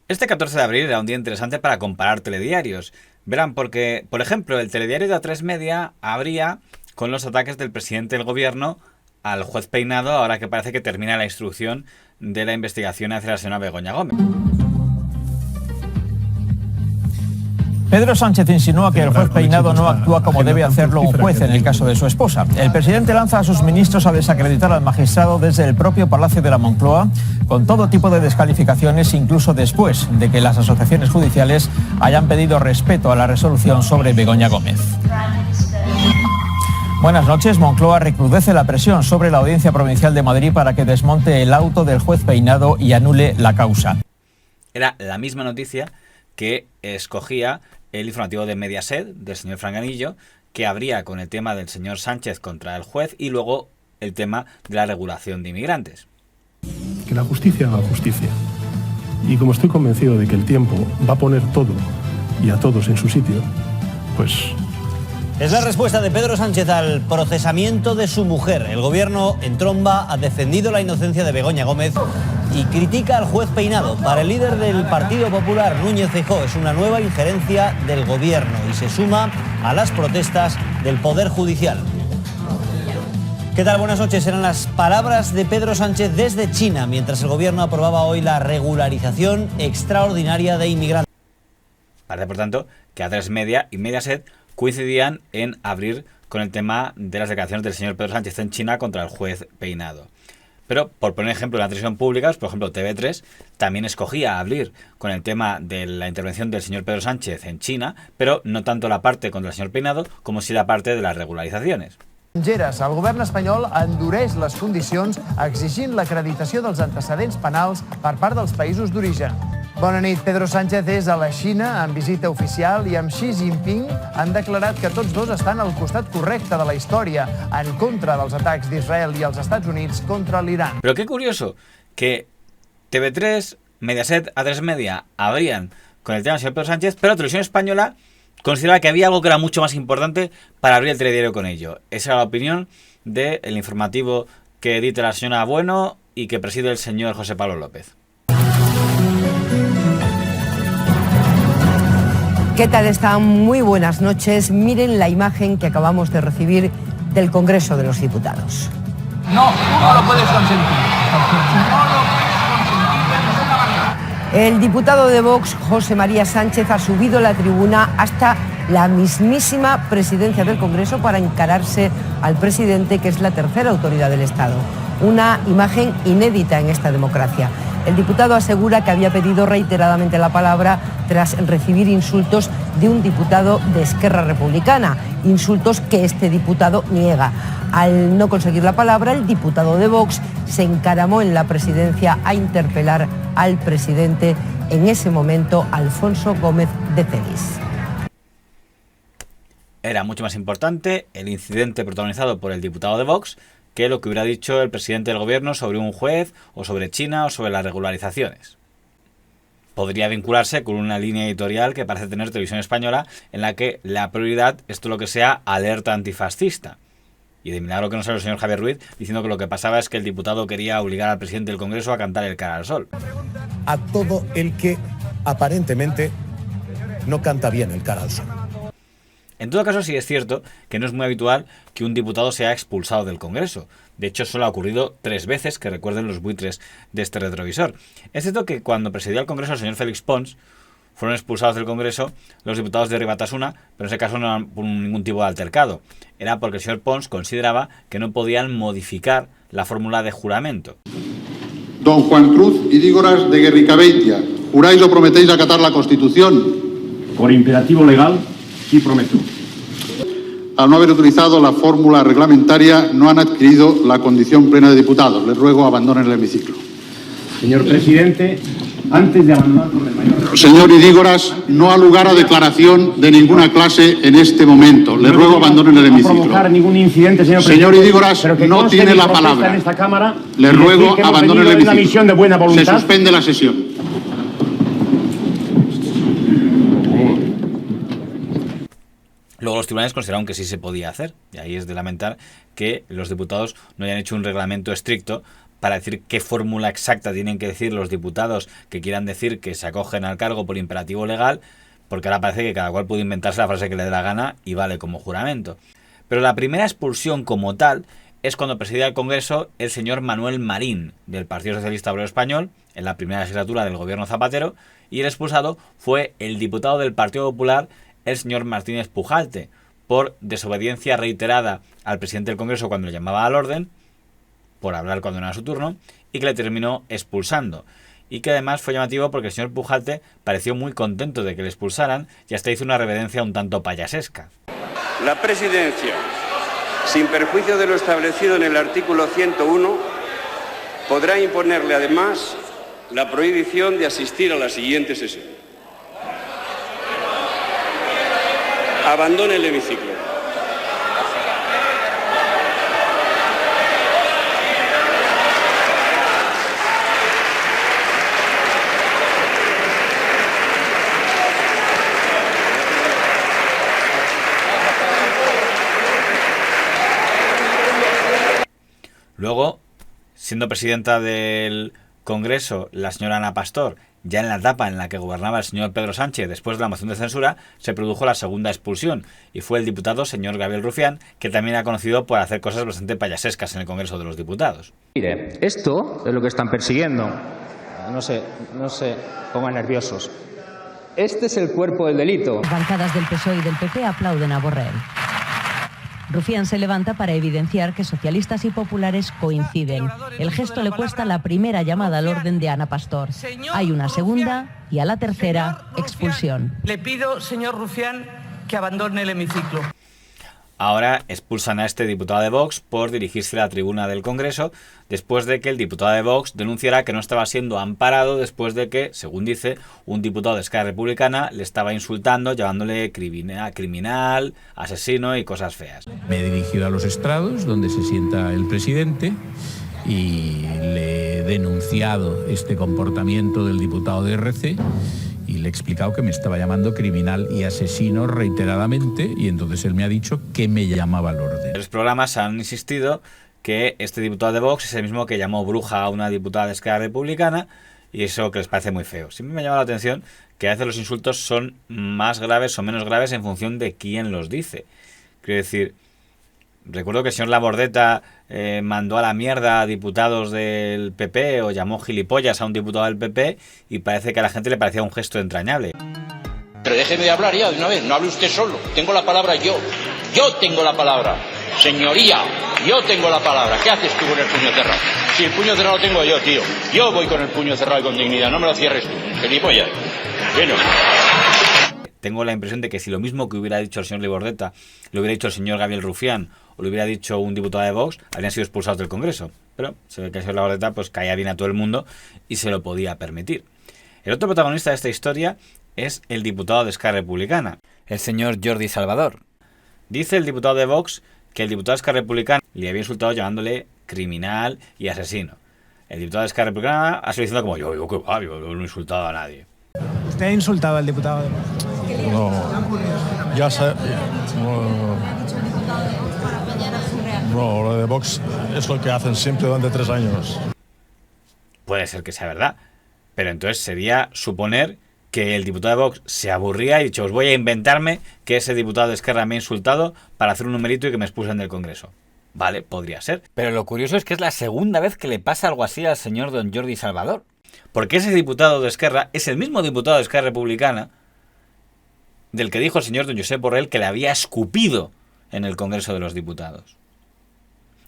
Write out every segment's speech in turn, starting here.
Este 14 de abril era un día interesante para comparar telediarios. Verán, porque, por ejemplo, el telediario de A3 Media abría con los ataques del presidente del gobierno al juez Peinado, ahora que parece que termina la instrucción de la investigación hacia la señora Begoña Gómez. Pedro Sánchez insinúa que el juez Peinado no actúa como debe hacerlo un juez en el caso de su esposa. El presidente lanza a sus ministros a desacreditar al magistrado desde el propio Palacio de la Moncloa, con todo tipo de descalificaciones, incluso después de que las asociaciones judiciales hayan pedido respeto a la resolución sobre Begoña Gómez. Buenas noches. Moncloa recrudece la presión sobre la Audiencia Provincial de Madrid para que desmonte el auto del juez Peinado y anule la causa. Era la misma noticia que escogía el informativo de Mediaset, del señor Franganillo, que abría con el tema del señor Sánchez contra el juez y luego el tema de la regulación de inmigrantes. Que la justicia haga justicia. Y como estoy convencido de que el tiempo va a poner todo y a todos en su sitio, pues... Es la respuesta de Pedro Sánchez al procesamiento de su mujer. El gobierno en tromba ha defendido la inocencia de Begoña Gómez y critica al juez Peinado. Para el líder del Partido Popular, Núñez Feijóo, es una nueva injerencia del gobierno y se suma a las protestas del Poder Judicial. ¿Qué tal? Buenas noches. Eran las palabras de Pedro Sánchez desde China, mientras el gobierno aprobaba hoy la regularización extraordinaria de inmigrantes. Parece, por tanto, que A3 Media y Mediaset coincidían en abrir con el tema de las declaraciones del señor Pedro Sánchez en China contra el juez Peinado. Pero, por poner ejemplo en la televisión pública, por ejemplo TV3 también escogía abrir con el tema de la intervención del señor Pedro Sánchez en China, pero no tanto la parte contra el señor Peinado como sí la parte de las regularizaciones. El govern espanyol endureix les condicions exigint l'acreditació dels antecedents penals per part dels països d'origen. Bona nit. Pedro Sánchez és a la Xina en visita oficial i amb Xi Jinping han declarat que tots dos estan al costat correcte de la història en contra dels atacs d'Israel i els Estats Units contra l'Iran. Pero qué curioso que TV3, Mediaset, A3 Media abrían con el tema del señor Pedro Sánchez, pero Televisión Española consideraba que había algo que era mucho más importante para abrir el telediario con ello. Esa era la opinión del informativo que edita la señora Bueno y que preside el señor José Pablo López. ¿Qué tal están? Muy buenas noches. Miren la imagen que acabamos de recibir del Congreso de los Diputados. No, tú no lo puedes consentir. No lo puedes consentir de ninguna manera. El diputado de Vox, José María Sánchez, ha subido a la tribuna hasta la mismísima presidencia del Congreso para encararse al presidente, que es la tercera autoridad del Estado. Una imagen inédita en esta democracia. El diputado asegura que había pedido reiteradamente la palabra tras recibir insultos de un diputado de Esquerra Republicana, insultos que este diputado niega. Al no conseguir la palabra, el diputado de Vox se encaramó en la presidencia a interpelar al presidente, en ese momento, Alfonso Gómez de Celis. Era mucho más importante el incidente protagonizado por el diputado de Vox que lo que hubiera dicho el presidente del gobierno sobre un juez, o sobre China, o sobre las regularizaciones. Podría vincularse con una línea editorial que parece tener Televisión Española, en la que la prioridad es todo lo que sea alerta antifascista. Y de milagro que no sale el señor Javier Ruiz diciendo que lo que pasaba es que el diputado quería obligar al presidente del Congreso a cantar el Cara al Sol. A todo el que aparentemente no canta bien el Cara al Sol. En todo caso, sí es cierto que no es muy habitual que un diputado sea expulsado del Congreso. De hecho, solo ha ocurrido 3 veces, que recuerden los buitres de este retrovisor. Es cierto que cuando presidía el Congreso el señor Félix Pons, fueron expulsados del Congreso los diputados de Ribatasuna, pero en ese caso no era por ningún tipo de altercado. Era porque el señor Pons consideraba que no podían modificar la fórmula de juramento. Don Juan Cruz y Dígoras de Guerricabeitia, ¿juráis o prometéis acatar la Constitución? Por imperativo legal, sí prometo. Al no haber utilizado la fórmula reglamentaria, no han adquirido la condición plena de diputados. Les ruego abandonen el hemiciclo. Señor presidente, antes de abandonar con el mayor... Señor Idígoras, no ha lugar a declaración de ninguna clase en este momento. Les ruego abandonen el hemiciclo. No provocar ningún incidente, señor presidente. Señor Idígoras, no tiene la palabra. En esta cámara, Les ruego abandonen el hemiciclo. Misión de buena voluntad. Se suspende la sesión. Luego los tribunales consideraron que sí se podía hacer, y ahí es de lamentar que los diputados no hayan hecho un reglamento estricto para decir qué fórmula exacta tienen que decir los diputados que quieran decir que se acogen al cargo por imperativo legal, porque ahora parece que cada cual puede inventarse la frase que le dé la gana y vale como juramento. Pero la primera expulsión como tal es cuando presidía el Congreso el señor Manuel Marín, del Partido Socialista Obrero Español, en la primera legislatura del gobierno Zapatero, y el expulsado fue el diputado del Partido Popular, el señor Martínez Pujalte, por desobediencia reiterada al presidente del Congreso cuando le llamaba al orden, por hablar cuando no era su turno, y que le terminó expulsando. Y que además fue llamativo porque el señor Pujalte pareció muy contento de que le expulsaran y hasta hizo una reverencia un tanto payasesca. La Presidencia, sin perjuicio de lo establecido en el artículo 101, podrá imponerle además la prohibición de asistir a la siguiente sesión. Abandone el hemiciclo. Luego, siendo presidenta del Congreso la señora Ana Pastor, ya en la etapa en la que gobernaba el señor Pedro Sánchez después de la moción de censura, se produjo la segunda expulsión y fue el diputado señor Gabriel Rufián, que también era conocido por hacer cosas bastante payasescas en el Congreso de los Diputados. Mire, esto es lo que están persiguiendo. No se pongan nerviosos. Este es el cuerpo del delito. Las bancadas del PSOE y del PP aplauden a Borrell. Rufián se levanta para evidenciar que socialistas y populares coinciden. El gesto le cuesta la primera llamada al orden de Ana Pastor. Hay una segunda y a la tercera, expulsión. Le pido, señor Rufián, que abandone el hemiciclo. Ahora expulsan a este diputado de Vox por dirigirse a la tribuna del Congreso después de que el diputado de Vox denunciara que no estaba siendo amparado después de que, según dice, un diputado de Esquerra Republicana le estaba insultando, llamándole criminal, asesino y cosas feas. Me he dirigido a los estrados donde se sienta el presidente y le he denunciado este comportamiento del diputado de RC. Y le he explicado que me estaba llamando criminal y asesino reiteradamente y entonces él me ha dicho que me llamaba al orden. Los programas han insistido que este diputado de Vox es el mismo que llamó bruja a una diputada de Esquerra Republicana y eso que les parece muy feo. Siempre me llama la atención que a veces los insultos son más graves o menos graves en función de quién los dice. Quiero decir, recuerdo que el señor Labordeta mandó a la mierda a diputados del PP o llamó gilipollas a un diputado del PP y parece que a la gente le parecía un gesto entrañable. Pero déjeme de hablar ya de una vez, no hable usted solo, tengo la palabra yo tengo la palabra, señoría, yo tengo la palabra. ¿Qué haces tú con el puño cerrado? Si el puño cerrado lo tengo yo, tío, yo voy con el puño cerrado y con dignidad, no me lo cierres tú, gilipollas. Bueno. Tengo la impresión de que si lo mismo que hubiera dicho el señor Labordeta lo hubiera dicho el señor Gabriel Rufián o lo hubiera dicho un diputado de Vox, habrían sido expulsados del Congreso. Pero se ve que el señor Labordeta pues caía bien a todo el mundo y se lo podía permitir. El otro protagonista de esta historia es el diputado de Esquerra Republicana, el señor Jordi Salvador. Dice el diputado de Vox que el diputado de Esquerra Republicana le había insultado llamándole criminal y asesino. El diputado de Esquerra Republicana ha sido diciendo como yo no he insultado a nadie. ¿Usted ha insultado al diputado de Vox? No, ya sé. No, lo de Vox es lo que hacen siempre durante 3 años. Puede ser que sea verdad, pero entonces sería suponer que el diputado de Vox se aburría y ha dicho, os voy a inventarme que ese diputado de Esquerra me ha insultado para hacer un numerito y que me expulsen del Congreso. Vale, podría ser. Pero lo curioso es que es la segunda vez que le pasa algo así al señor don Jordi Salvador. Porque ese diputado de Esquerra es el mismo diputado de Esquerra Republicana del que dijo el señor don Josep Borrell que le había escupido en el Congreso de los Diputados.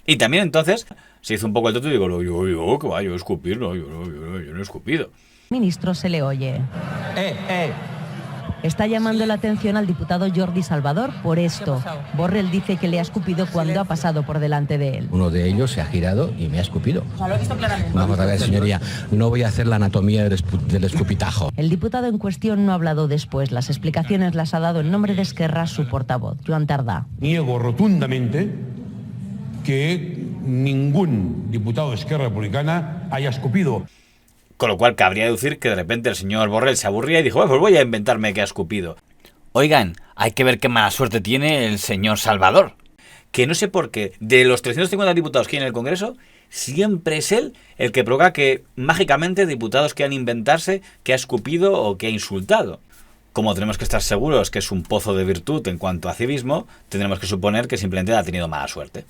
Y también entonces se hizo un poco el tonto y digo, yo, que va, yo escupir, no, yo no he escupido. Ministro se le oye. Está llamando la atención al diputado Jordi Salvador por esto. Borrell dice que le ha escupido cuando ha pasado por delante de él. Uno de ellos se ha girado y me ha escupido. O sea, lo he visto claramente. Vamos a ver, señoría, no voy a hacer la anatomía del escupitajo. El diputado en cuestión no ha hablado después. Las explicaciones las ha dado en nombre de Esquerra su portavoz, Joan Tardá. Niego rotundamente que ningún diputado de Esquerra Republicana haya escupido. Con lo cual cabría deducir que de repente el señor Borrell se aburría y dijo, pues voy a inventarme que ha escupido. Oigan, hay que ver qué mala suerte tiene el señor Salvador. Que no sé por qué, de los 350 diputados que hay en el Congreso, siempre es él el que provoca que mágicamente diputados quieran inventarse que ha escupido o que ha insultado. Como tenemos que estar seguros que es un pozo de virtud en cuanto a civismo, tendremos que suponer que simplemente ha tenido mala suerte.